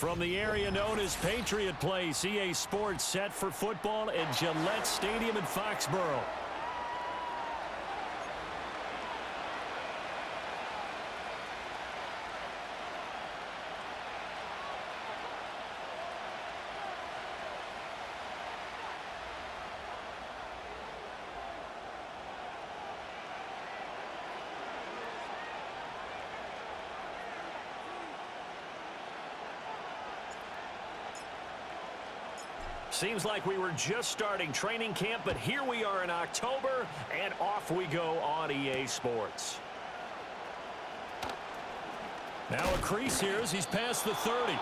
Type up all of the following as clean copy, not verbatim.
From the area known as Patriot Place, EA Sports set for football at Gillette Stadium in Foxborough. Seems like we were just starting training camp, but here we are in October, and off we go on EA Sports. Now a crease here as he's past the 30. The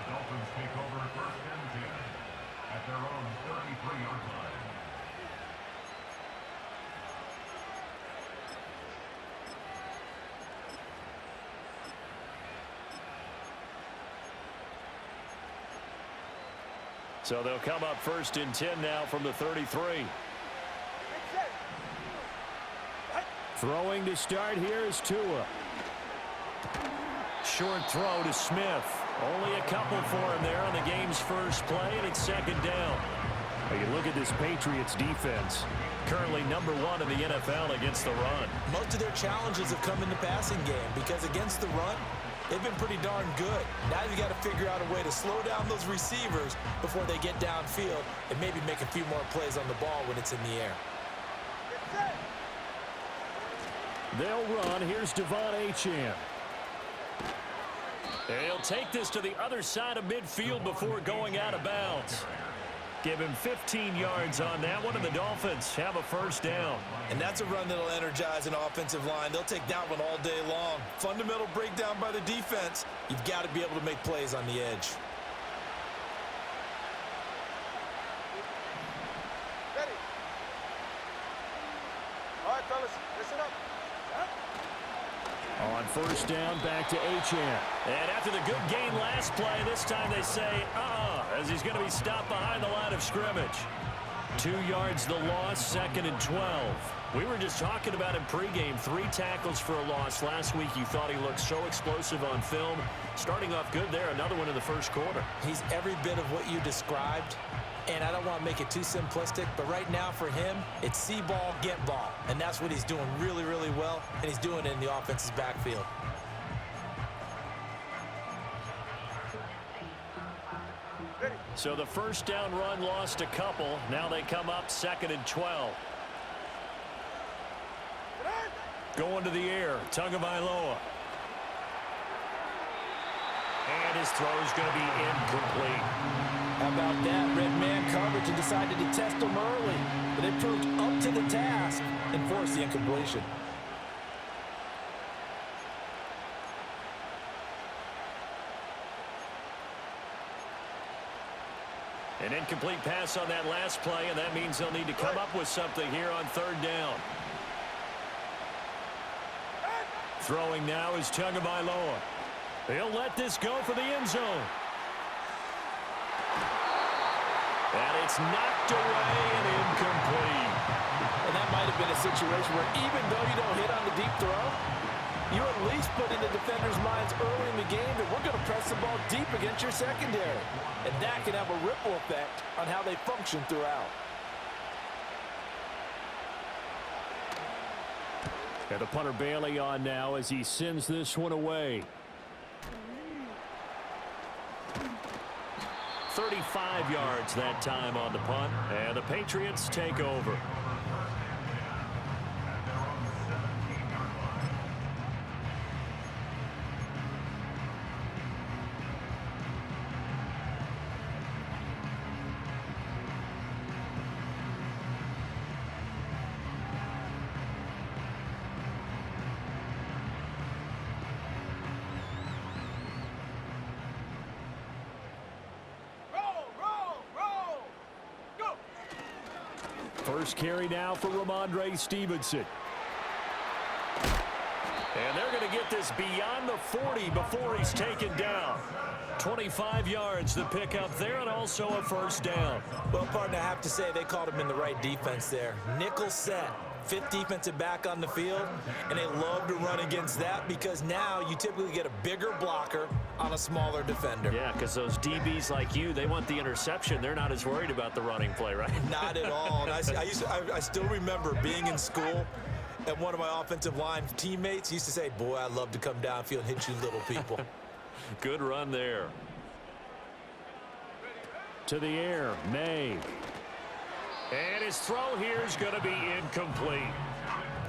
Dolphins take over first and 10 at their own 33-yard line. So they'll come up first and 10 now from the 33. Throwing to start here is Tua. Short throw to Smith. Only a couple for him there on the game's first play, and it's second down. Well, you look at this Patriots defense. Currently number 1 in the NFL against the run. Most of their challenges have come in the passing game because against the run, they've been pretty darn good. Now you got to figure out a way to slow down those receivers before they get downfield and maybe make a few more plays on the ball when it's in the air. They'll run. Here's Devon Achane. He'll take this to the other side of midfield before going out of bounds. Give him 15 yards on that one, and the Dolphins have a first down. And that's a run that'll energize an offensive line. They'll take that one all day long. Fundamental breakdown by the defense. You've got to be able to make plays on the edge. Ready. All right, fellas, listen up. On first down, back to Achane. And after the good gain last play, this time they say, as he's going to be stopped behind the line of scrimmage. 2 yards the loss, second and 12. We were just talking about him pregame. 3 tackles for a loss. Last week you thought he looked so explosive on film. Starting off good there, another one in the first quarter. He's every bit of what you described. And I don't want to make it too simplistic, but right now for him, it's see ball, get ball. And that's what he's doing really, really well, and he's doing it in the offense's backfield. So the first down run lost a couple. Now they come up second and 12. Going to the air, Tagovailoa. And his throw is going to be incomplete. How about that? Red man coverage and decided to test them early. But they proved up to the task and forced the incompletion. An incomplete pass on that last play, and that means they'll need to come up with something here on third down. Throwing now is Tagovailoa. He'll let this go for the end zone. And it's knocked away and incomplete. And that might have been a situation where even though you don't hit on the deep throw, you at least put in the defenders' minds early in the game that we're going to press the ball deep against your secondary. And that can have a ripple effect on how they function throughout. And the punter Bailey on now as he sends this one away. 35 yards that time on the punt, and the Patriots take over. First carry now for Ramondre Stevenson. And they're going to get this beyond the 40 before he's taken down. 25 yards the pickup there, and also a first down. Well, partner, I have to say they called him in the right defense there. Nickel set. fifth defensive back on the field, and they love to run against that because now you typically get a bigger blocker on a smaller defender. Yeah, because those DBs like you, they want the interception. They're not as worried about the running play, right? Not at all. And I still remember being in school, and one of my offensive line teammates used to say, boy, I'd love to come downfield and hit you little people. Good run there. To the air, May. And his throw here is going to be incomplete.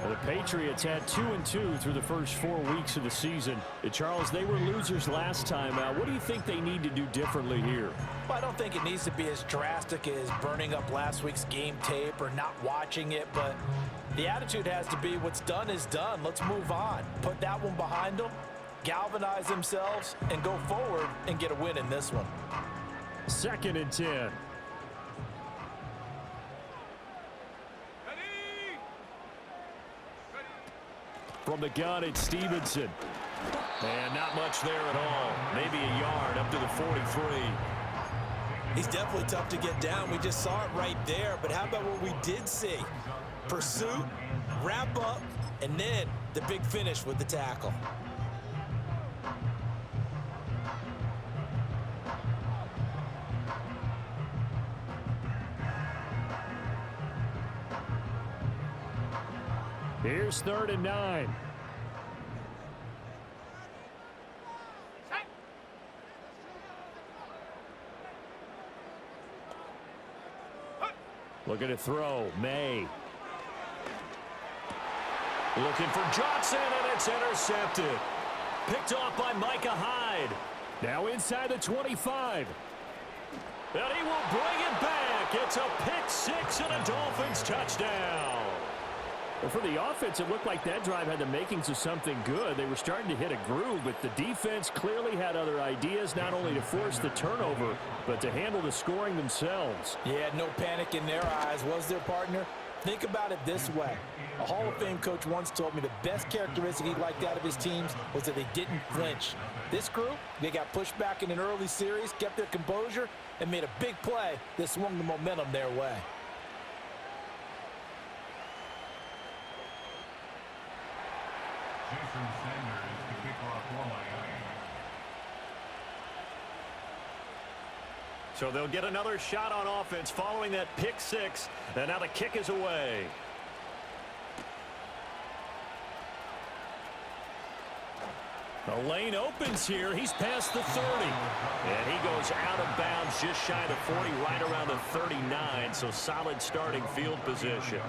The Patriots had 2-2 through the first 4 weeks of the season. Charles, they were losers last time out. What do you think they need to do differently here? Well, I don't think it needs to be as drastic as burning up last week's game tape or not watching it, but the attitude has to be what's done is done. Let's move on. Put that one behind them, galvanize themselves, and go forward and get a win in this one. 2nd and 10. From the gun, it's Stevenson. And not much there at all. Maybe a yard up to the 43. He's definitely tough to get down. We just saw it right there. But how about what we did see? Pursuit, wrap up, and then the big finish with the tackle. Here's 3rd and 9. Looking to throw, May. Looking for Johnson, and it's intercepted. Picked off by Micah Hyde. Now inside the 25. And he will bring it back. It's a pick six and a Dolphins touchdown. Well, for the offense, it looked like that drive had the makings of something good. They were starting to hit a groove, but the defense clearly had other ideas, not only to force the turnover, but to handle the scoring themselves. Yeah, no panic in their eyes, was their partner? Think about it this way. A Hall of Fame coach once told me the best characteristic he liked out of his teams was that they didn't flinch. This group, they got pushed back in an early series, kept their composure, and made a big play that swung the momentum their way. Jason Sanders to kick off for Miami. So they'll get another shot on offense following that pick six, and now the kick is away. The lane opens here. He's past the 30. And he goes out of bounds just shy of the 40, right around the 39. So solid starting field position.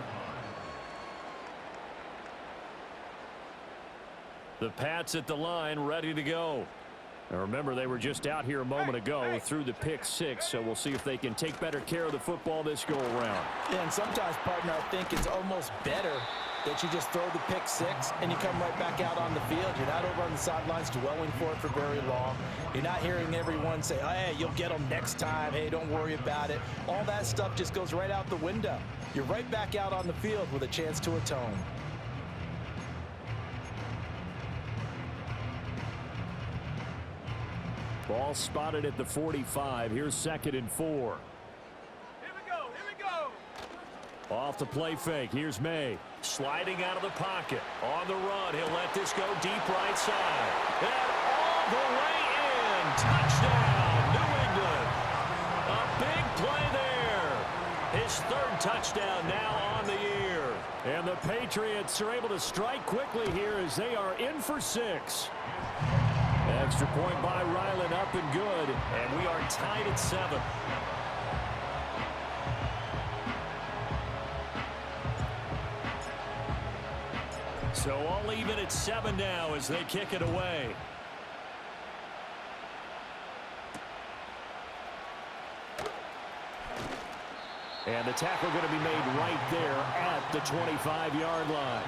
The Pats at the line, ready to go. Now remember, they were just out here a moment ago through the pick six, so we'll see if they can take better care of the football this go-around. Yeah, and sometimes, partner, I think it's almost better that you just throw the pick six and you come right back out on the field. You're not over on the sidelines dwelling for it for very long. You're not hearing everyone say, hey, you'll get them next time. Hey, don't worry about it. All that stuff just goes right out the window. You're right back out on the field with a chance to atone. Ball spotted at the 45. Here's 2nd and 4. Here we go, here we go. Off the play fake. Here's May. Sliding out of the pocket. On the run. He'll let this go deep right side. And all the way in. Touchdown, New England. A big play there. His 3rd touchdown now on the year. And the Patriots are able to strike quickly here as they are in for 6. Extra point by Ryland, up and good. And we are tied at 7. So all even at 7 now as they kick it away. And the tackle going to be made right there at the 25-yard line.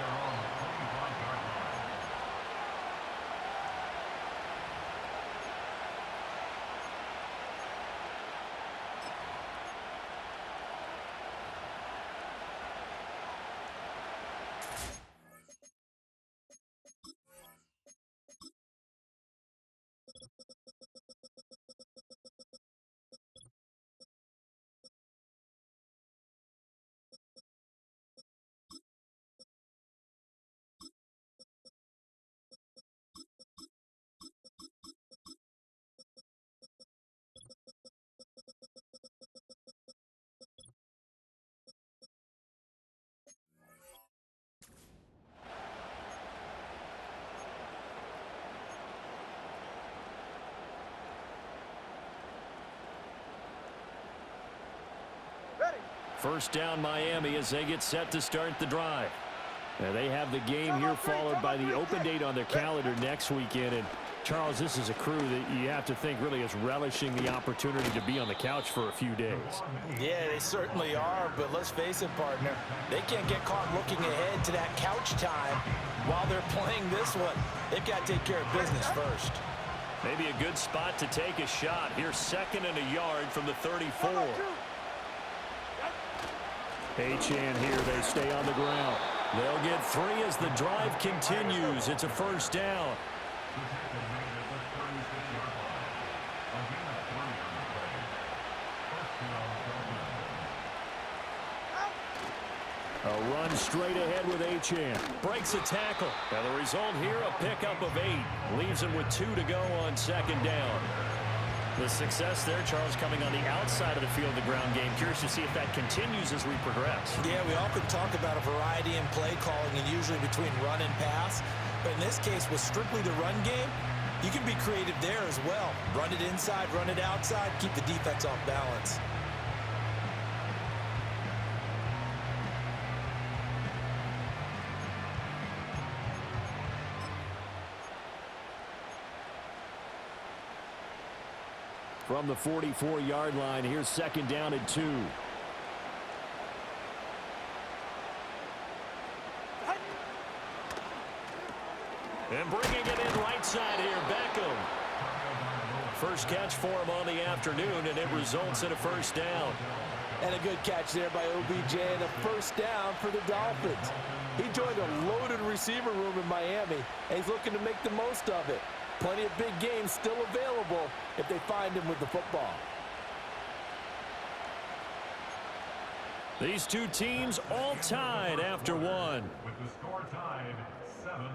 First down Miami as they get set to start the drive. Now they have the game here followed by the open date on their calendar next weekend. And Charles, this is a crew that you have to think really is relishing the opportunity to be on the couch for a few days. Yeah, they certainly are, but let's face it, partner. They can't get caught looking ahead to that couch time while they're playing this one. They've got to take care of business first. Maybe a good spot to take a shot. Here's 2nd and a yard from the 34. Achane here, they stay on the ground. They'll get 3 as the drive continues. It's a first down. A run straight ahead with Achane. Breaks a tackle. Now the result here, a pickup of 8. Leaves him with 2 to go on 2nd down. The success there, Charles, coming on the outside of the field, the ground game. Curious to see if that continues as we progress. Yeah, we often talk about a variety in play calling and usually between run and pass. But in this case, with strictly the run game, you can be creative there as well. Run it inside, run it outside, keep the defense off balance. From the 44-yard line, here's 2nd down and 2. And bringing it in right side here, Beckham. First catch for him on the afternoon, and it results in a first down. And a good catch there by OBJ, and a first down for the Dolphins. He joined a loaded receiver room in Miami, and he's looking to make the most of it. Plenty of big games still available if they find him with the football. These two teams all tied after one. With the score tied 7-7.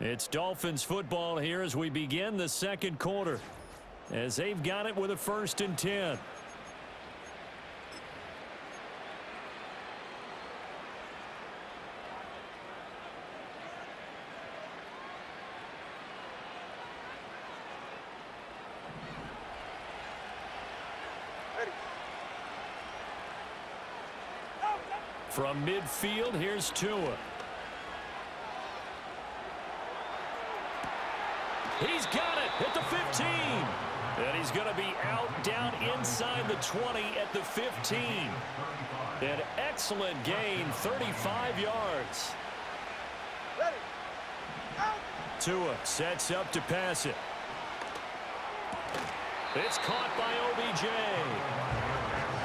It's Dolphins football here as we begin the 2nd quarter. As they've got it with a 1st and 10. From midfield, here's Tua. He's got it at the 15. And he's going to be out down inside the 20 at the 15. An excellent gain, 35 yards. Ready. Out. Tua sets up to pass it. It's caught by OBJ.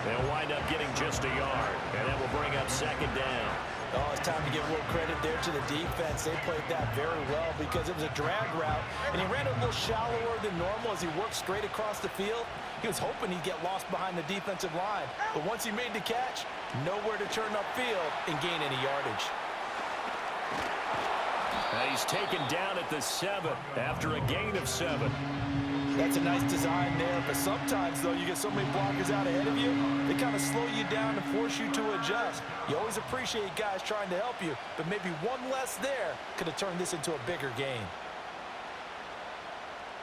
They'll wind up getting just a yard, and that will bring up 2nd down. Oh, it's time to give a little credit there to the defense. They played that very well because it was a drag route, and he ran a little shallower than normal as he worked straight across the field. He was hoping he'd get lost behind the defensive line, but once he made the catch, nowhere to turn upfield and gain any yardage. Now he's taken down at the 7 after a gain of 7. That's a nice design there, but sometimes, though, you get so many blockers out ahead of you, they kind of slow you down and force you to adjust. You always appreciate guys trying to help you, but maybe one less there could have turned this into a bigger gain.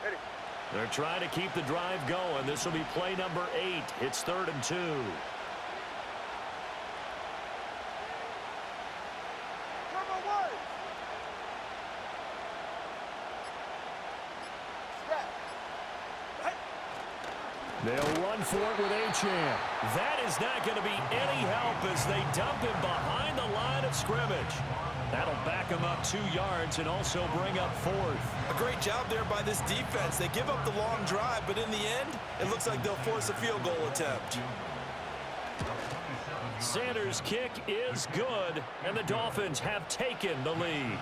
Ready. They're trying to keep the drive going. This will be play number 8. It's 3rd and 2. Number 1. Snap. Right. They'll run for it with Achane. That is not going to be any help as they dump him behind the line of scrimmage. That'll back him up 2 yards and also bring up 4th. A great job there by this defense. They give up the long drive, but in the end, it looks like they'll force a field goal attempt. Sanders' kick is good, and the Dolphins have taken the lead.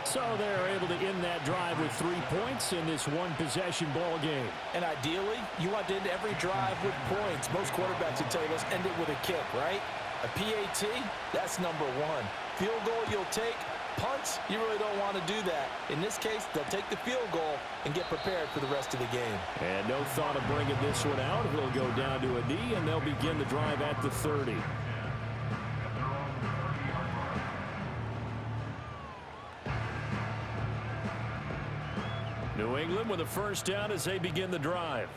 So they're able to end that drive with 3 points in this one-possession ball game. And ideally, you want to end every drive with points. Most quarterbacks would tell you, let's end it with a kick, right? A PAT, that's number 1. Field goal you'll take. Punts, you really don't want to do that. In this case, they'll take the field goal and get prepared for the rest of the game. And no thought of bringing this one out. He'll go down to a knee, and they'll begin the drive at the 30. New England with a first down as they begin the drive.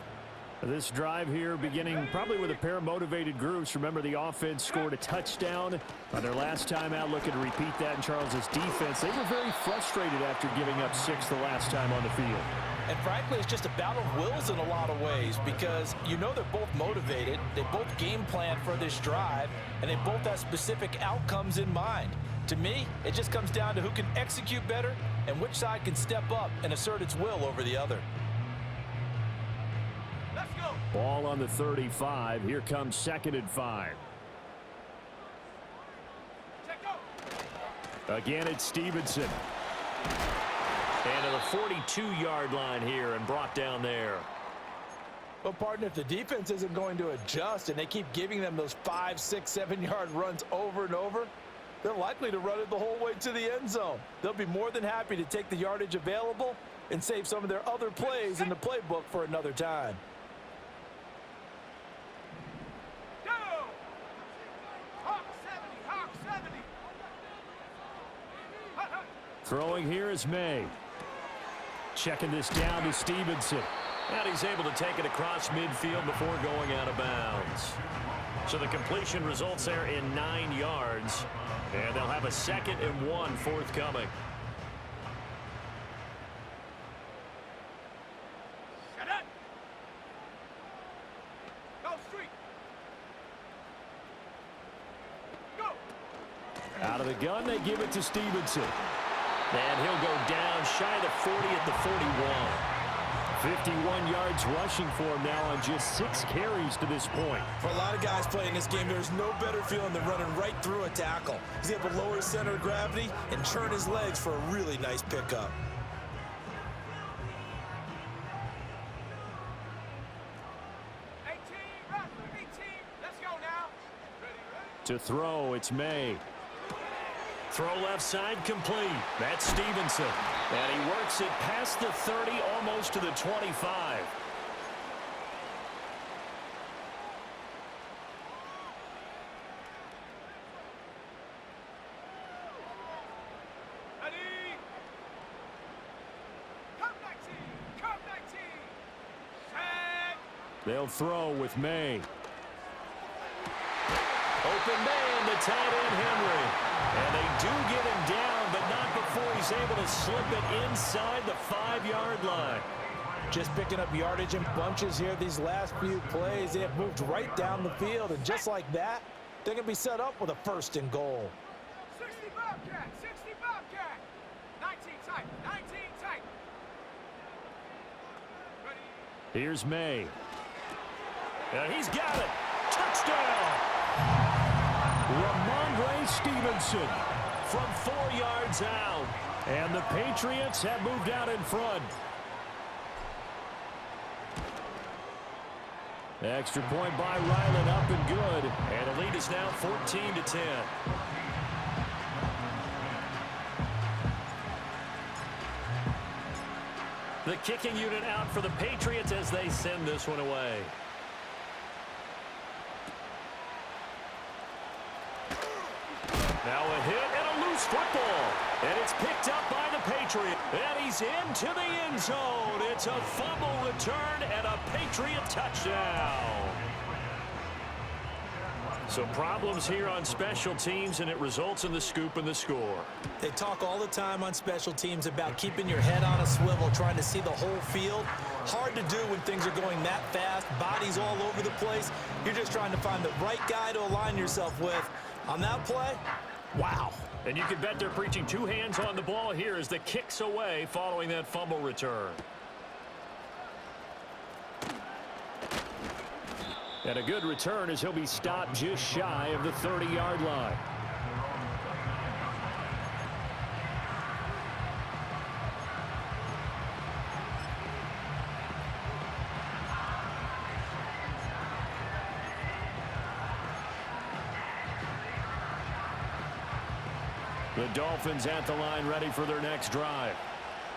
This drive here beginning probably with a pair of motivated groups. Remember, the offense scored a touchdown on their last time out, looking to repeat that in Charles's defense. They were very frustrated after giving up 6 the last time on the field. And frankly, it's just a battle of wills in a lot of ways because you know they're both motivated, they both game plan for this drive, and they both have specific outcomes in mind. To me, it just comes down to who can execute better and which side can step up and assert its will over the other. Let's go. Ball on the 35. Here comes 2nd and 5. Check go. Again, it's Stevenson. And to the 42-yard line here and brought down there. Well, partner, if the defense isn't going to adjust and they keep giving them those 5, 6, 7-yard runs over and over, they're likely to run it the whole way to the end zone. They'll be more than happy to take the yardage available and save some of their other plays in the playbook for another time. Go. Hawk 70. Hawk 70. Hut, hut. Throwing here is May. Checking this down to Stevenson. And he's able to take it across midfield before going out of bounds. So the completion results there in 9 yards. And they'll have a 2nd and 1 forthcoming. Shut up. Go street. Go. Out of the gun, they give it to Stevenson. And he'll go down shy of the 40 at the 41. 51 yards rushing for him now on just 6 carries to this point. For a lot of guys playing this game, there's no better feeling than running right through a tackle. He's able to lower his center of gravity and turn his legs for a really nice pickup. Let's go now. Ready. To throw, it's May. Throw left side complete. That's Stevenson. And he works it past the 30, almost to the 25. Ready. Come 19. Come 19. Set. They'll throw with May. Open man to tight end Henry. And they do get him down, but not before he's able to slip it inside the 5-yard line. Just picking up yardage in bunches here these last few plays. They have moved right down the field, and just like that, they're going to be set up with a 1st and goal. 60 Bobcat. 60 Bobcat. 19 tight. 19 tight. Ready. Here's May. And he's got it. Touchdown! Ramondre Stevenson from 4 yards out. And the Patriots have moved out in front. Extra point by Ryland, up and good. And the lead is now 14-10. The kicking unit out for the Patriots as they send this one away. Now a hit and a loose football. And it's picked up by the Patriot. And he's into the end zone. It's a fumble return and a Patriot touchdown. So problems here on special teams, and it results in the scoop and the score. They talk all the time on special teams about keeping your head on a swivel, trying to see the whole field. Hard to do when things are going that fast, bodies all over the place. You're just trying to find the right guy to align yourself with. On that play, wow. And you can bet they're preaching 2 hands on the ball here as the kick's away following that fumble return. And a good return as he'll be stopped just shy of the 30-yard line. The Dolphins at the line ready for their next drive.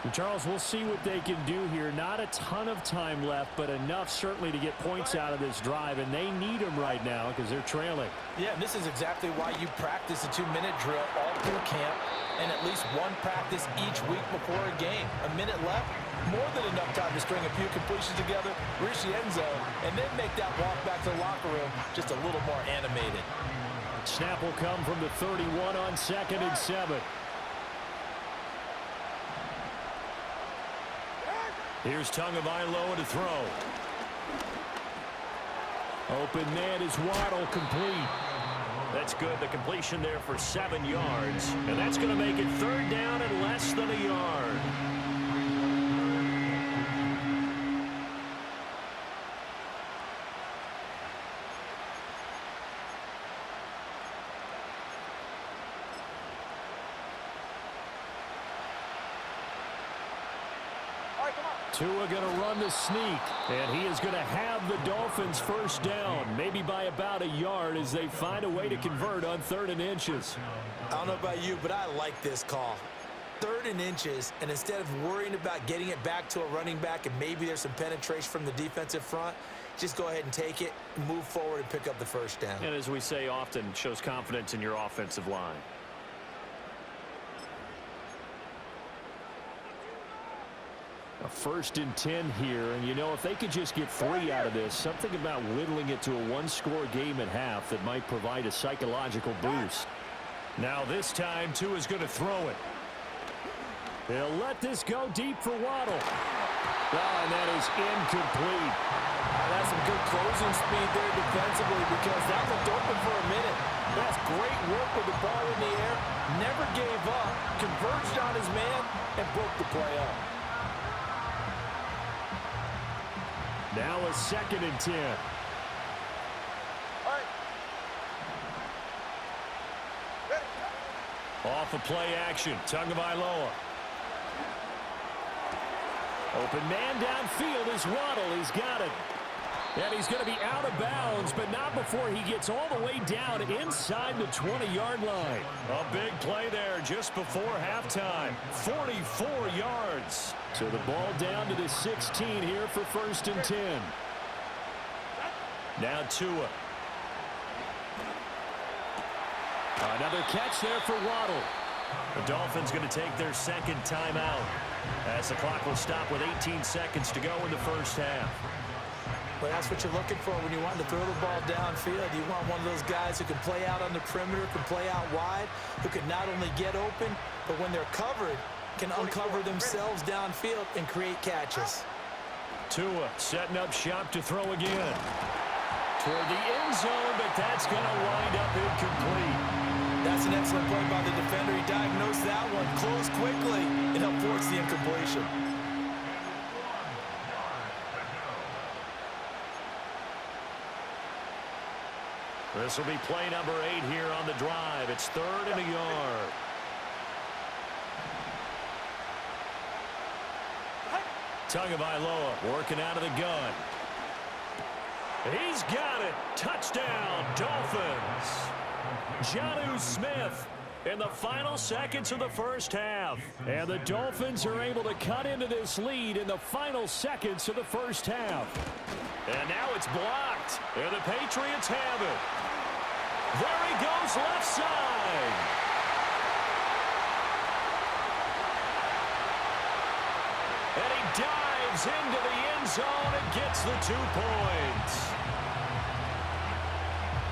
Charles, we'll see what they can do here. Not a ton of time left, but enough certainly to get points out of this drive, and they need them right now because they're trailing. Yeah, and this is exactly why you practice a 2-minute drill all through camp and at least one practice each week before a game. A minute left, more than enough time to string a few completions together, reach the end zone, and then make that walk back to the locker room just a little more animated. Snap will come from the 31 on 2nd and 7. Here's Tagovailoa to throw. Open man is Waddle, complete. That's good. The completion there for 7 yards. And that's going to make it 3rd down and less than a yard. Tua going to run the sneak, and he is going to have the Dolphins first down, maybe by about a yard as they find a way to convert on 3rd and inches. I don't know about you, but I like this call. 3rd and inches, and instead of worrying about getting it back to a running back and maybe there's some penetration from the defensive front, just go ahead and take it, move forward, and pick up the first down. And as we say often, shows confidence in your offensive line. A 1st and 10 here, and you know, if they could just get 3 out of this, something about whittling it to a 1-score game at half that might provide a psychological boost. Now this time, Tua's going to throw it. They'll let this go deep for Waddle. Oh, and that is incomplete. That's some good closing speed there defensively because that looked open for a minute. That's great work with the ball in the air. Never gave up, converged on his man, and broke the play up. Now a 2nd and 10. Off of play action, Tagovailoa. Open man downfield is Waddle. He's got it. And he's going to be out of bounds, but not before he gets all the way down inside the 20-yard line. A big play there just before halftime. 44 yards. So the ball down to the 16 here for 1st and 10. Now Tua. Another catch there for Waddle. The Dolphins going to take their 2nd timeout as the clock will stop with 18 seconds to go in the first half. Well, that's what you're looking for when you want to throw the ball downfield. You want one of those guys who can play out on the perimeter, can play out wide, who can not only get open, but when they're covered, can uncover themselves downfield and create catches. Tua setting up shop to throw again. Toward the end zone, but that's going to wind up incomplete. That's an excellent play by the defender. He diagnosed that one, closed quickly, and helped force the incompletion. This will be play number 8 here on the drive. It's 3rd and a yard. Tagovailoa working out of the gun. He's got it. Touchdown, Dolphins. Jonnu Smith in the final seconds of the first half. And the Dolphins are able to cut into this lead in the final seconds of the first half. And now it's blocked. And the Patriots have it. There he goes left side. And he dives into the end zone and gets the 2 points.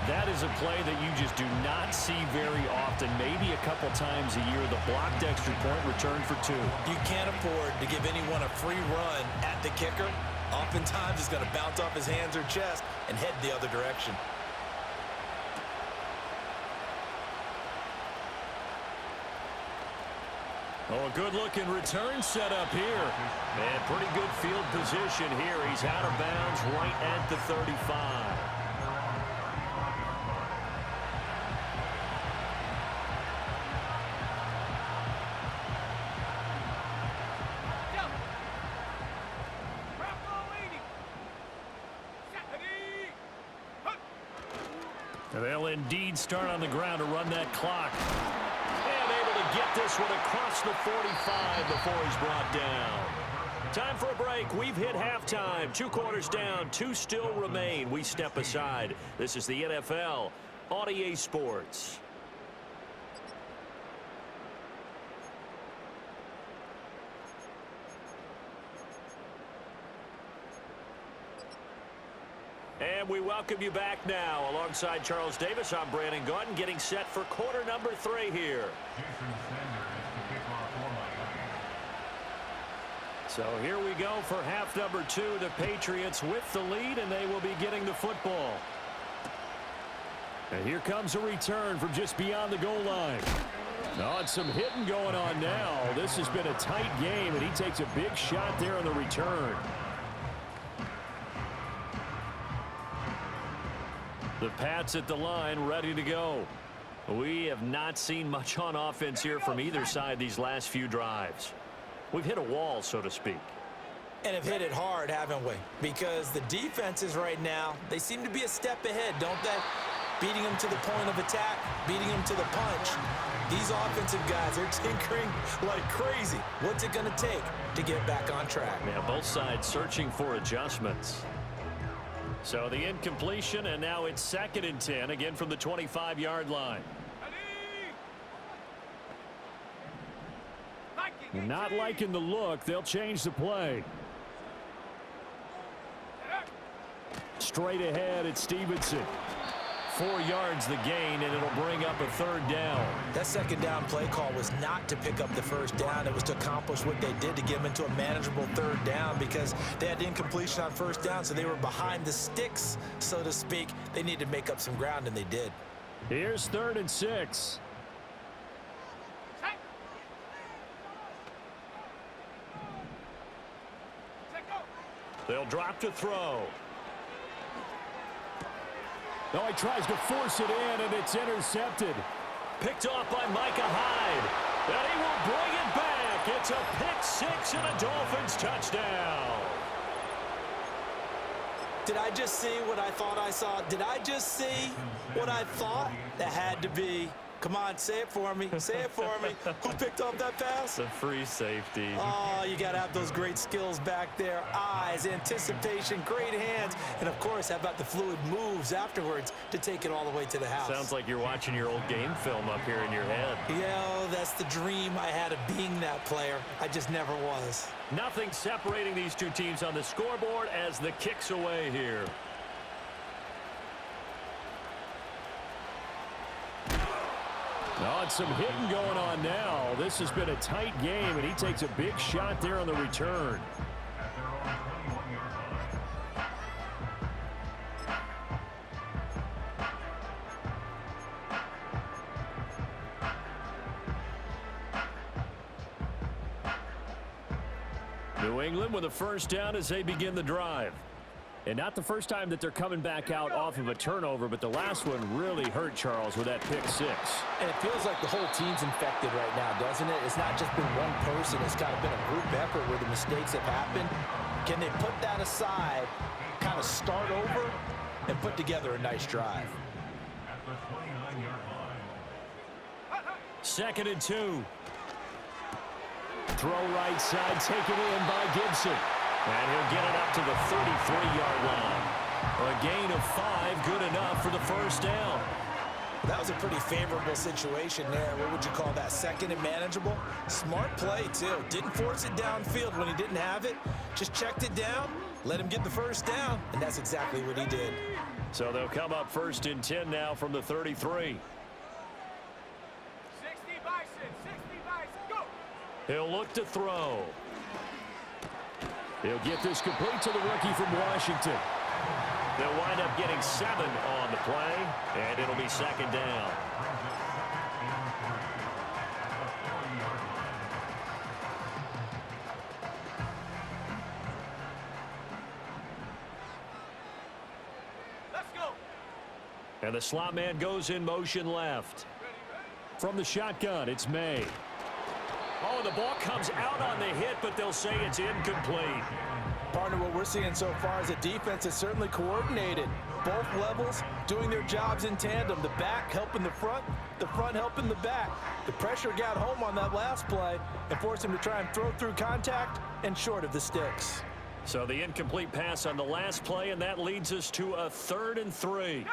That is a play that you just do not see very often. Maybe a couple times a year, the blocked extra point return for 2. You can't afford to give anyone a free run at the kicker. Oftentimes, it's going to bounce off his hands or chest and head the other direction. Oh, a good-looking return set up here. And pretty good field position here. He's out of bounds right at the 35. And they'll indeed start on the ground to run that clock. And able to get this one across the 45 before he's brought down. Time for a break. We've hit halftime. 2 quarters down. 2 still remain. We step aside. This is the NFL on EA Sports. And we welcome you back now. Alongside Charles Davis, I'm Brandon Gordon, getting set for quarter number 3 here. So here we go for half number 2. The Patriots with the lead, and they will be getting the football. And here comes a return from just beyond the goal line. Oh, and some hitting going on now. This has been a tight game, and he takes a big shot there on the return. The Pats at the line, ready to go. We have not seen much on offense here from either side these last few drives. We've hit a wall, so to speak. And have hit it hard, haven't we? Because the defenses right now, they seem to be a step ahead, don't they? Beating them to the point of attack, beating them to the punch. These offensive guys are tinkering like crazy. What's it going to take to get back on track? Yeah, both sides searching for adjustments. So the incompletion, and now it's 2nd and 10, again from the 25-yard line. Not liking the look. They'll change the play. Straight ahead, it's Stevenson. 4 yards the gain, and it'll bring up a 3rd down. That 2nd down play call was not to pick up the 1st down. It was to accomplish what they did to get them into a manageable 3rd down because they had incompletion on 1st down, so they were behind the sticks, so to speak. They needed to make up some ground, and they did. Here's 3rd and 6. They'll drop to throw. No, he tries to force it in, and it's intercepted. Picked off by Micah Hyde. And he will bring it back. It's a pick-6 and a Dolphins touchdown. Did I just see what I thought I saw? Did I just see what I thought? That had to be. Come on, say it for me. Say it for me. Who picked up that pass? The free safety. Oh, you got to have those great skills back there. Eyes, anticipation, great hands. And, of course, how about the fluid moves afterwards to take it all the way to the house? Sounds like you're watching your old game film up here in your head. Yeah, that's the dream I had of being that player. I just never was. Nothing separating these two teams on the scoreboard as the kick's away here. Oh, and some hitting going on now. This has been a tight game, and he takes a big shot there on the return. New England with a 1st down as they begin the drive. And not the first time that they're coming back out off of a turnover, but the last one really hurt Charles with that pick-6. And it feels like the whole team's infected right now, doesn't it? It's not just been one person. It's kind of been a group effort where the mistakes have happened. Can they put that aside, kind of start over, and put together a nice drive? 2nd and 2. Throw right side, taken in by Gibson. And he'll get it up to the 33-yard line. A gain of 5, good enough for the 1st down. That was a pretty favorable situation there. What would you call that? 2nd and manageable? Smart play, too. Didn't force it downfield when he didn't have it. Just checked it down, let him get the 1st down, and that's exactly what he did. So they'll come up 1st and 10 now from the 33. 60 Bison, go! He'll look to throw. He'll get this complete to the rookie from Washington. They'll wind up getting 7 on the play, and it'll be 2nd down. Let's go! And the slot man goes in motion left. From the shotgun, it's May. Oh, and the ball comes out on the hit, but they'll say it's incomplete. Partner, what we're seeing so far is a defense that's certainly coordinated. Both levels doing their jobs in tandem. The back helping the front helping the back. The pressure got home on that last play and forced him to try and throw through contact and short of the sticks. So the incomplete pass on the last play, and that leads us to a 3rd and 3. Go!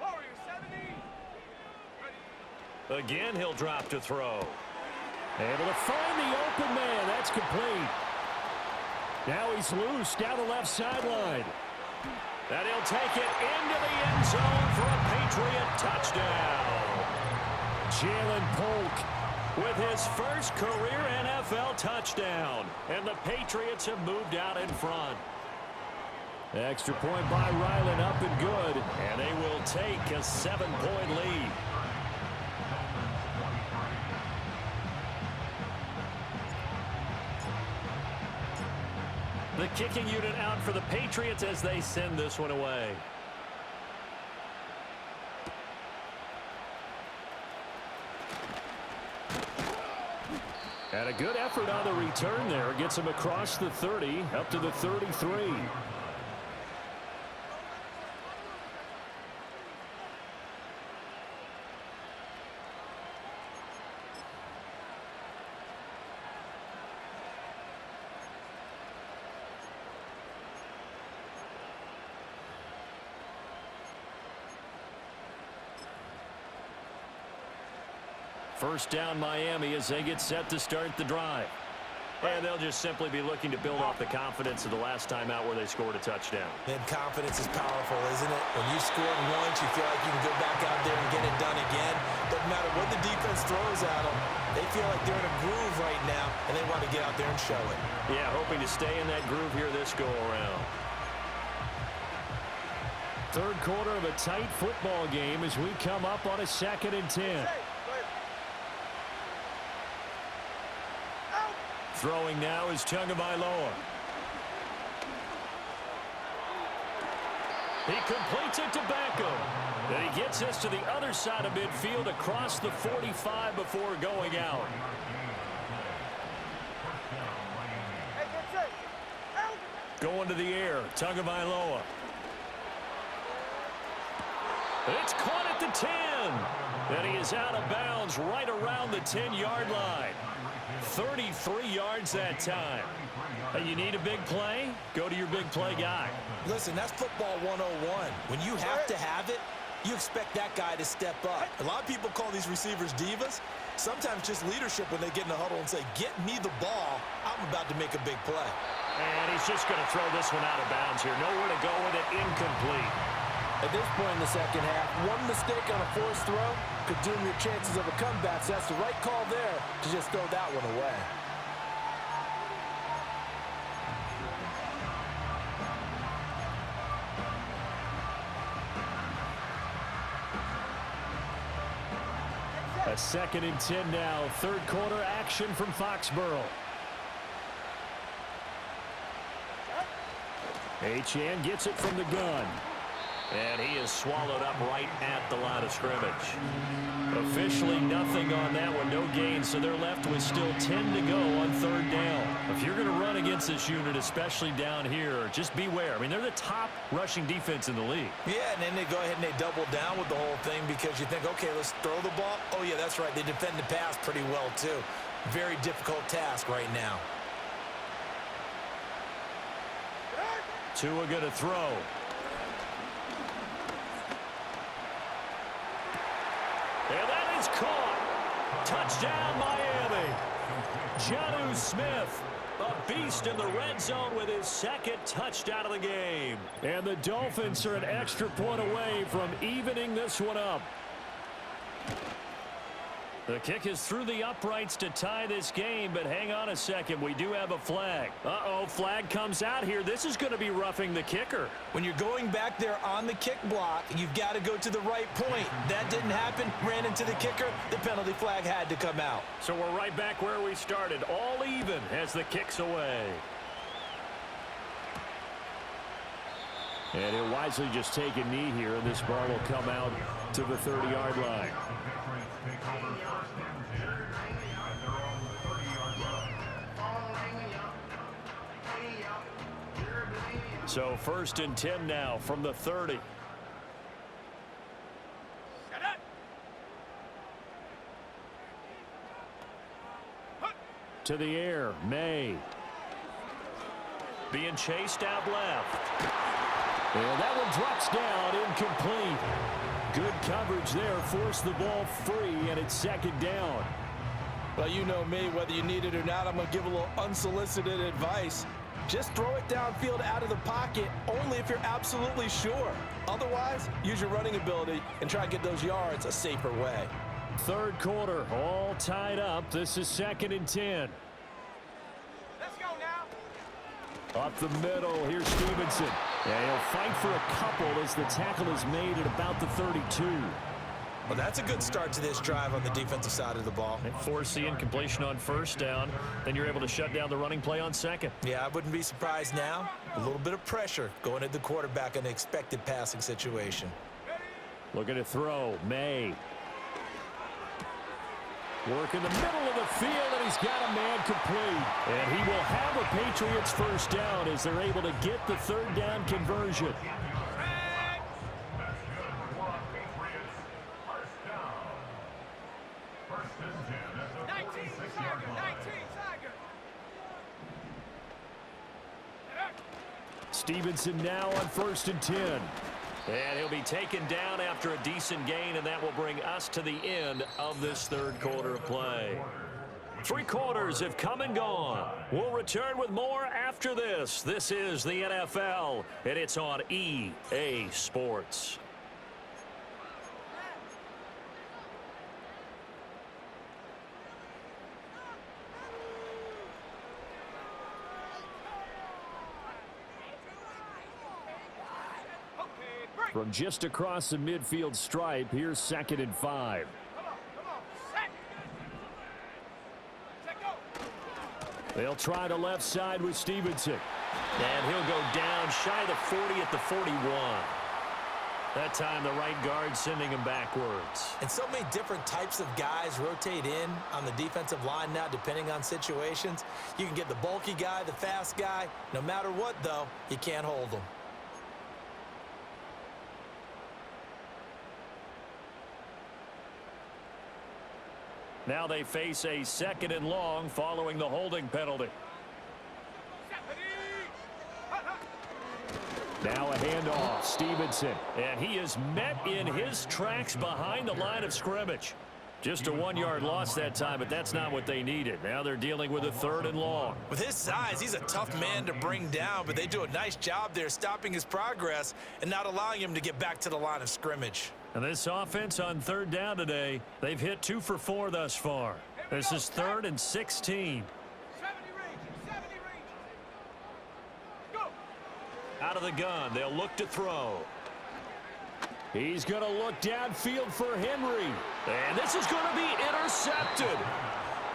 Warrior 70. Ready. Again, he'll drop to throw. Able to find the open man. That's complete. Now he's loose down the left sideline. And he'll take it into the end zone for a Patriot touchdown. Jalen Polk with his first career NFL touchdown. And the Patriots have moved out in front. Extra point by Ryland, up and good. And they will take a 7-point lead. The kicking unit out for the Patriots as they send this one away. And a good effort on the return there. Gets him across the 30, up to the 33. First down Miami as they get set to start the drive. And they'll just simply be looking to build off the confidence of the last time out where they scored a touchdown. And confidence is powerful, isn't it? When you scored once, you feel like you can go back out there and get it done again. Doesn't matter what the defense throws at them. They feel like they're in a groove right now, and they want to get out there and show it. Yeah, hoping to stay in that groove here this go-around. Third quarter of a tight football game as we come up on a 2nd and 10. Throwing now is Tagovailoa. He completes it to Beckham. And he gets us to the other side of midfield across the 45 before going out. Going to the air, Tagovailoa. It's caught at the 10. And he is out of bounds right around the 10-yard line. 33 yards that time. You need a big play? Go to your big play guy. Listen, that's football 101. When you have to have it, you expect that guy to step up. A lot of people call these receivers divas. Sometimes just leadership when they get in the huddle and say, get me the ball. I'm about to make a big play. And he's just going to throw this one out of bounds here. Nowhere to go with it. Incomplete. At this point in the second half, one mistake on a forced throw could doom your chances of a comeback. So that's the right call there to just throw that one away. A 2nd and 10 now. Third quarter action from Foxborough. Achane gets it from the gun. And he is swallowed up right at the line of scrimmage. Officially nothing on that one, no gain, so they're left with still 10 to go on 3rd down. If you're going to run against this unit, especially down here, just beware. I mean, they're the top rushing defense in the league. Yeah, and then they go ahead and they double down with the whole thing because you think, okay, let's throw the ball. Oh, yeah, that's right. They defend the pass pretty well, too. Very difficult task right now. Tua going to throw. And that is caught. Touchdown, Miami. Jonnu Smith, a beast in the red zone with his 2nd touchdown of the game. And the Dolphins are an extra point away from evening this one up. The kick is through the uprights to tie this game, but hang on a second. We do have a flag. Uh-oh, flag comes out here. This is going to be roughing the kicker. When you're going back there on the kick block, you've got to go to the right point. That didn't happen. Ran into the kicker. The penalty flag had to come out. So we're right back where we started. All even as the kick's away. And he'll wisely just take a knee here, and this ball will come out to the 30-yard line. take over first and 10 at their own 30-yard line. So first and 10 now from the 30. To the air, May. Being chased out left. And that one drops down, incomplete. Good coverage there, forced the ball free, and it's second down. Well, you know me, whether you need it or not, I'm going to give a little unsolicited advice. Just throw it downfield out of the pocket, only if you're absolutely sure. Otherwise, use your running ability and try to get those yards a safer way. Third quarter, all tied up. This is second and 10. Let's go now. Up the middle, here's Stevenson. And he'll fight for a couple as the tackle is made at about the 32. Well, that's a good start to this drive on the defensive side of the ball. And force the incompletion on first down. Then you're able to shut down the running play on second. Yeah, I wouldn't be surprised now. A little bit of pressure going at the quarterback in an expected passing situation. Looking to throw, May. Work in the middle of the field, and he's got a man complete. And he will have a Patriots first down as they're able to get the third down conversion. Stevenson now on first and 10. And he'll be taken down after a decent gain, and that will bring us to the end of this third quarter of play. 3 quarters have come and gone. We'll return with more after this. This is the NFL, and it's on EA Sports. From just across the midfield stripe, here's second and 5. They'll try the left side with Stevenson. And he'll go down shy of the 40 at the 41. That time the right guard sending him backwards. And so many different types of guys rotate in on the defensive line now depending on situations. You can get the bulky guy, the fast guy. No matter what, though, you can't hold them. Now they face a second and long following the holding penalty. Now a handoff, Stevenson. And he is met in his tracks behind the line of scrimmage. Just a 1-yard loss that time, but that's not what they needed. Now they're dealing with a third and long. With his size, he's a tough man to bring down, but they do a nice job there stopping his progress and not allowing him to get back to the line of scrimmage. And this offense on third down today, they've hit 2 for 4 thus far. This is 3rd and 16. 70 range. Go. Out of the gun, they'll look to throw. He's going to look downfield for Henry. And this is going to be intercepted.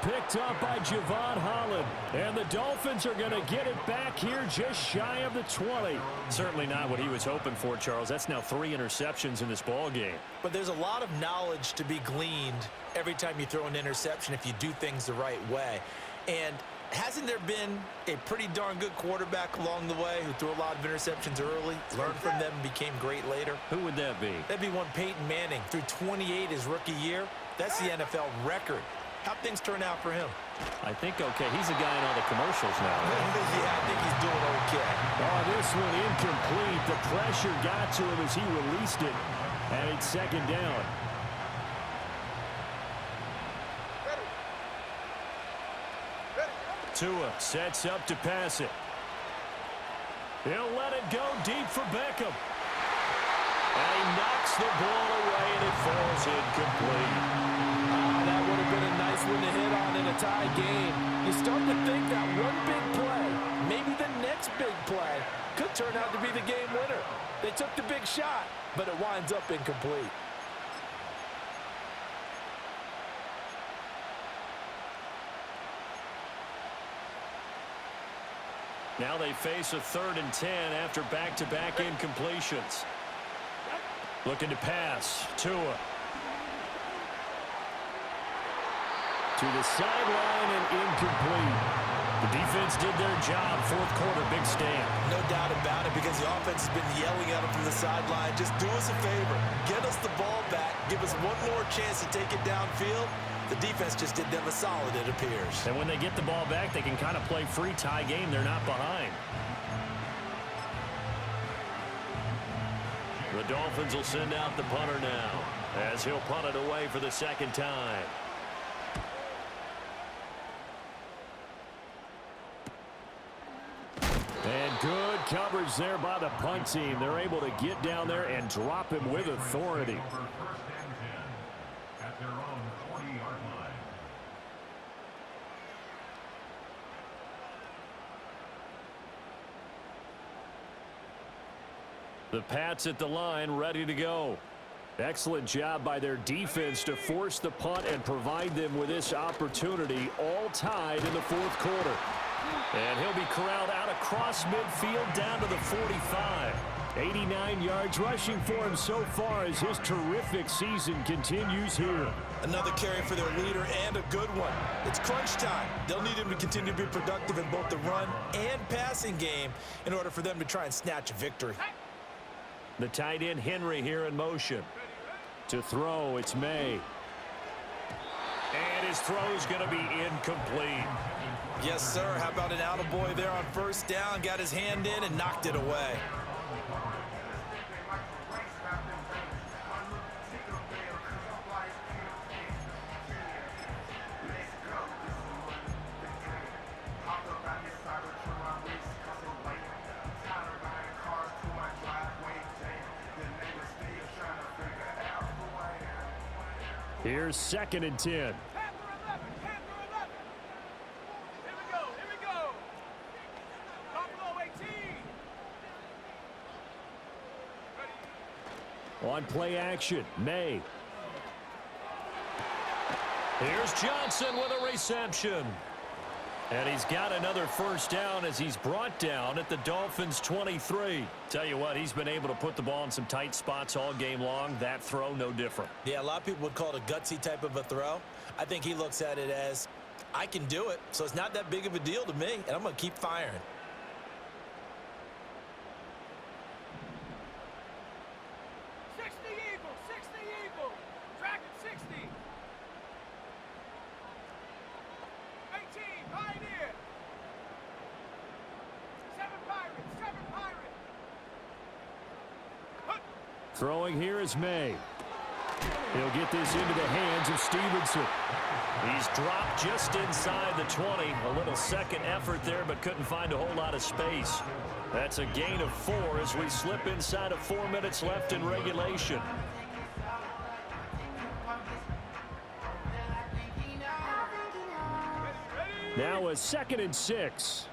Picked up by Javon Holland. And the Dolphins are going to get it back here just shy of the 20. Certainly not what he was hoping for, Charles. That's now 3 interceptions in this ball game. But there's a lot of knowledge to be gleaned every time you throw an interception if you do things the right way. And hasn't there been a pretty darn good quarterback along the way who threw a lot of interceptions early, learned from them, and became great later? Who would that be? That'd be one Peyton Manning. Threw 28 his rookie year. That's the NFL record. How'd things turn out for him? I think okay. He's a guy in all the commercials now. Yeah, I think he's doing okay. Oh, this one incomplete. The pressure got to him as he released it. And it's second down. Tua sets up to pass it. He'll let it go deep for Beckham. And he knocks the ball away, and it falls incomplete. That would have been a nice one to hit on in a tie game. You start to think that one big play, maybe the next big play, could turn out to be the game winner. They took the big shot, but it winds up incomplete. Now they face a 3rd and 10 after back-to-back incompletions. Looking to pass. Tua. To the sideline and incomplete. The defense did their job. Fourth quarter, big stand. No doubt about it, because the offense has been yelling at them from the sideline. Just do us a favor. Get us the ball back. Give us one more chance to take it downfield. The defense just did them a solid, it appears. And when they get the ball back, they can kind of play free tie game. They're not behind. The Dolphins will send out the punter now, as he'll punt it away for the second time. And good coverage there by the punt team. They're able to get down there and drop him with authority. First and 10 at their own 40-yard line. The Pats at the line, ready to go. Excellent job by their defense to force the punt and provide them with this opportunity, all tied in the fourth quarter. And he'll be corralled out across midfield down to the 45. 89 yards rushing for him so far as his terrific season continues here. Another carry for their leader, and a good one. It's crunch time. They'll need him to continue to be productive in both the run and passing game in order for them to try and snatch a victory. The tight end Henry here in motion. To throw, it's May. And his throw's going to be incomplete. Yes, sir. How about an attaboy there on first down? Got his hand in and knocked it away. Here's second and 10. Panther 11, Panther 11. Here we go. Buffalo 18. On play action, May. Here's Johnson with a reception. And he's got another first down as he's brought down at the Dolphins' 23. Tell you what, he's been able to put the ball in some tight spots all game long. That throw, no different. Yeah, a lot of people would call it a gutsy type of a throw. I think he looks at it as, I can do it, so it's not that big of a deal to me, and I'm going to keep firing. Throwing here is May. He'll get this into the hands of Stevenson. He's dropped just inside the 20. A little second effort there, but couldn't find a whole lot of space. That's a gain of 4 as we slip inside of 4 minutes left in regulation. Now a 2nd and 6.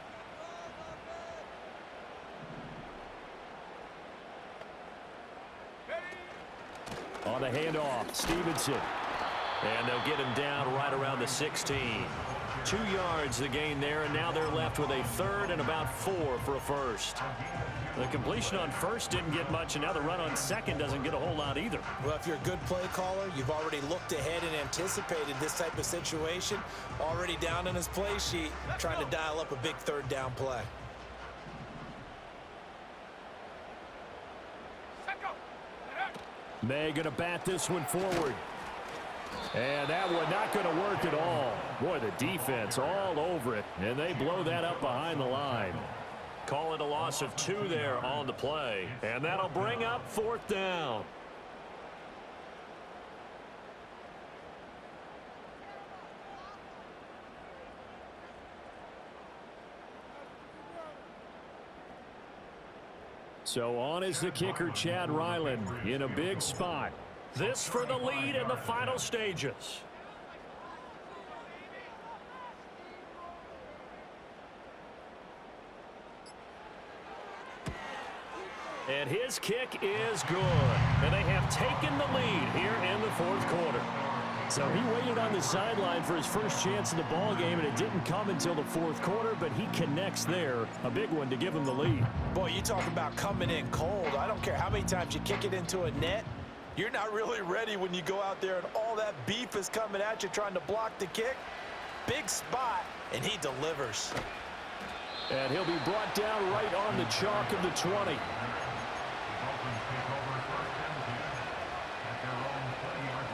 On the handoff, Stevenson. And they'll get him down right around the 16. 2 yards the gain there, and now they're left with a 3rd and about 4 for a first. The completion on first didn't get much, and now the run on second doesn't get a whole lot either. Well, if you're a good play caller, you've already looked ahead and anticipated this type of situation. Already down in his play sheet, trying to dial up a big 3rd down play. May going to bat this one forward. And that one not going to work at all. Boy, the defense all over it, and they blow that up behind the line. Call it a loss of 2 there on the play, and that'll bring up 4th down. So on is the kicker, Chad Ryland, in a big spot. This for the lead in the final stages. And his kick is good. And they have taken the lead here in the 4th quarter. So he waited on the sideline for his first chance in the ball game, and it didn't come until the 4th quarter, but he connects there. A big one to give him the lead. Boy, you talk about coming in cold. I don't care how many times you kick it into a net. You're not really ready when you go out there and all that beef is coming at you trying to block the kick. Big spot, and he delivers. And he'll be brought down right on the chalk of the 20. Dolphins take over first and 10 at their own 20-yard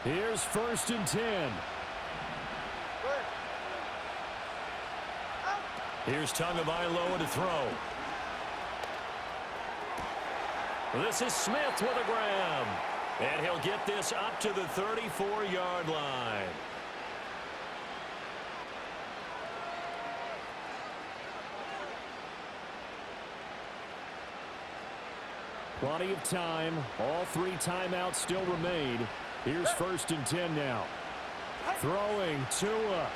line. Here's 1st and 10. Here's Tagovailoa to throw. This is Smith with a grab. And he'll get this up to the 34-yard line. Plenty of time. All 3 timeouts still remain. Here's 1st and 10 now. Throwing Tua.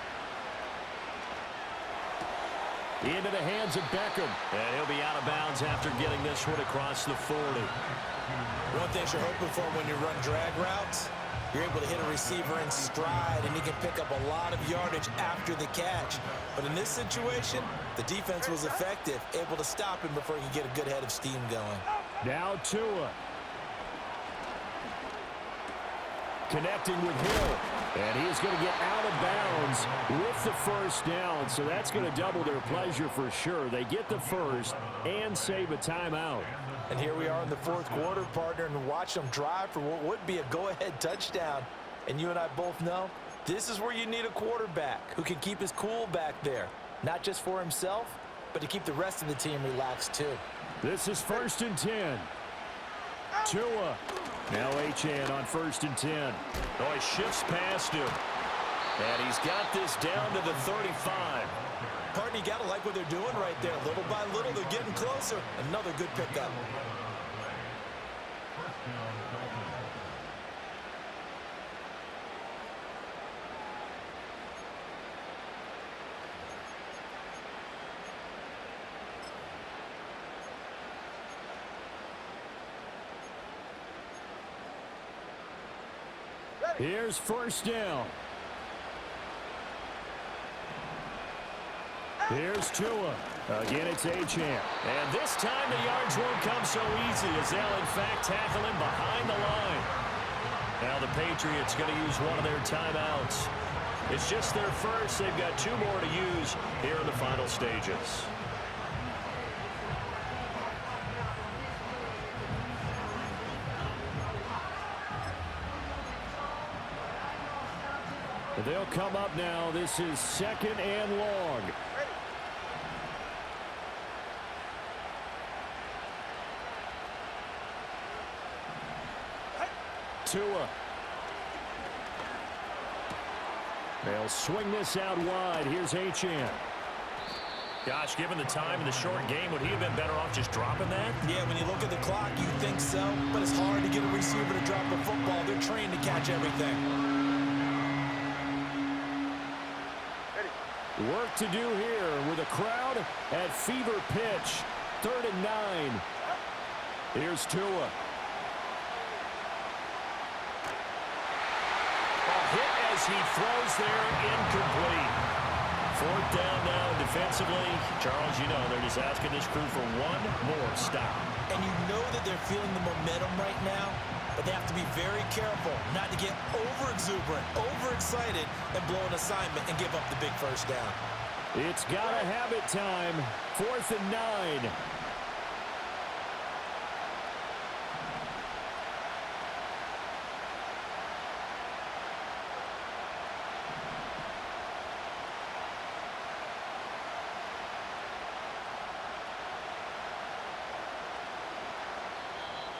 Into the hands of Beckham. And he'll be out of bounds after getting this one across the 40. One thing you're hoping for when you run drag routes, you're able to hit a receiver in stride, and he can pick up a lot of yardage after the catch. But in this situation, the defense was effective, able to stop him before he could get a good head of steam going. Now Tua. Connecting with Hill. And he is going to get out of bounds with the 1st down. So that's going to double their pleasure for sure. They get the 1st and save a timeout. And here we are in the 4th quarter, partner, and watch them drive for what would be a go-ahead touchdown. And you and I both know this is where you need a quarterback who can keep his cool back there. Not just for himself, but to keep the rest of the team relaxed too. This is 1st and 10. Tua. Now Achane on 1st and 10. Oh, he shifts past him. And he's got this down to the 35. Partner, you got to like what they're doing right there. Little by little, they're getting closer. Another good pickup. Here's 1st down. Here's Tua. Again, it's Achane. And this time the yards won't come so easy as they'll, in fact, tackle him behind the line. Now the Patriots going to use one of their timeouts. It's just their 1st. They've got 2 more to use here in the final stages. They'll come up now. This is 2nd and long. Tua. They'll swing this out wide. Here's Achane. Gosh, given the time in the short game, would he have been better off just dropping that? Yeah, when you look at the clock, you think so. But it's hard to get a receiver to drop a football. They're trained to catch everything. Work to do here with a crowd at fever pitch. 3rd and 9. Here's Tua. A hit as he throws there, incomplete. 4th down now defensively. Charles, you know they're just asking this crew for one more stop. And you know that they're feeling the momentum right now, but they have to be very careful not to get over-exuberant, overexcited, and blow an assignment and give up the big 1st down. It's gotta have it time. 4th and 9.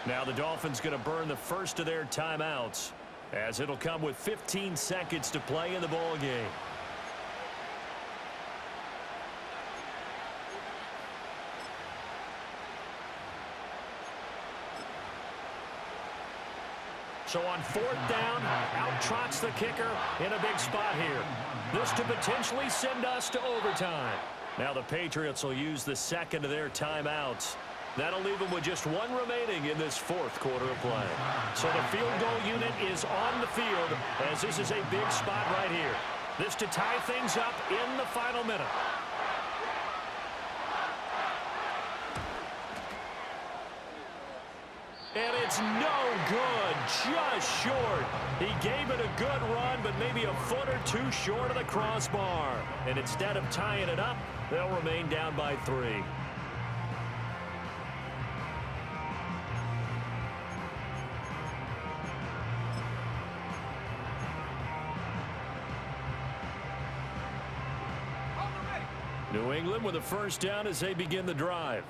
Now the Dolphins going to burn the 1st of their timeouts, as it'll come with 15 seconds to play in the ball game. So on 4th down, out trots the kicker in a big spot here. This to potentially send us to overtime. Now the Patriots will use the 2nd of their timeouts. That'll leave them with just 1 remaining in this 4th quarter of play. So the field goal unit is on the field as this is a big spot right here. This to tie things up in the final minute. And it's no good, just short. He gave it a good run, but maybe a foot or two short of the crossbar. And instead of tying it up, they'll remain down by 3. New England with a first down as they begin the drive.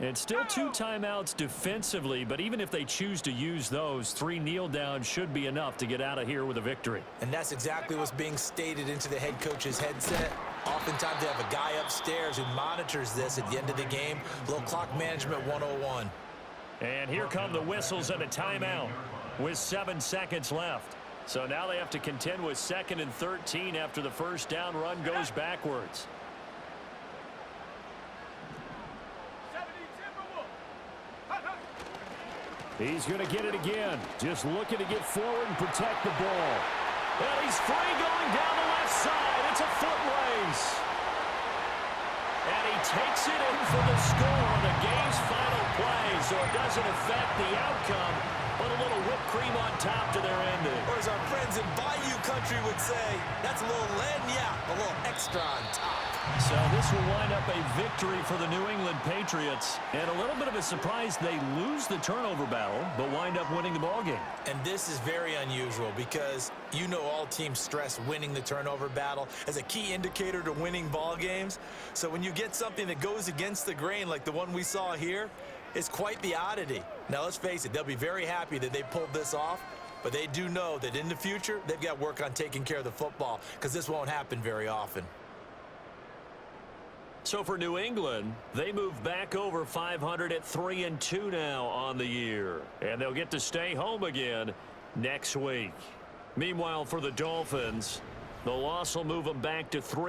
It's still 2 timeouts defensively, but even if they choose to use those, 3 kneel downs should be enough to get out of here with a victory. And that's exactly what's being stated into the head coach's headset. Oftentimes they have a guy upstairs who monitors this at the end of the game. A little clock management 101. And here come the whistles and a timeout with 7 seconds left. So now they have to contend with 2nd and 13 after the first down run goes backwards. He's going to get it again. Just looking to get forward and protect the ball. And he's free going down the left side. It's a foot race. And he takes it in for the score on the game's final play. So it doesn't affect the outcome, but a little whipped cream on top to their ending. Or as our friends in Bayou Country would say, that's a little lagniappe, a little extra on top. So this will wind up a victory for the New England Patriots. And a little bit of a surprise, they lose the turnover battle, but wind up winning the ballgame. And this is very unusual because you know all teams stress winning the turnover battle as a key indicator to winning ball games. So when you get something that goes against the grain like the one we saw here, it's quite the oddity. Now let's face it, they'll be very happy that they pulled this off, but they do know that in the future, they've got work on taking care of the football because this won't happen very often. So for New England, they move back over 500 at 3-2 now on the year. And they'll get to stay home again next week. Meanwhile, for the Dolphins, the loss will move them back to 3.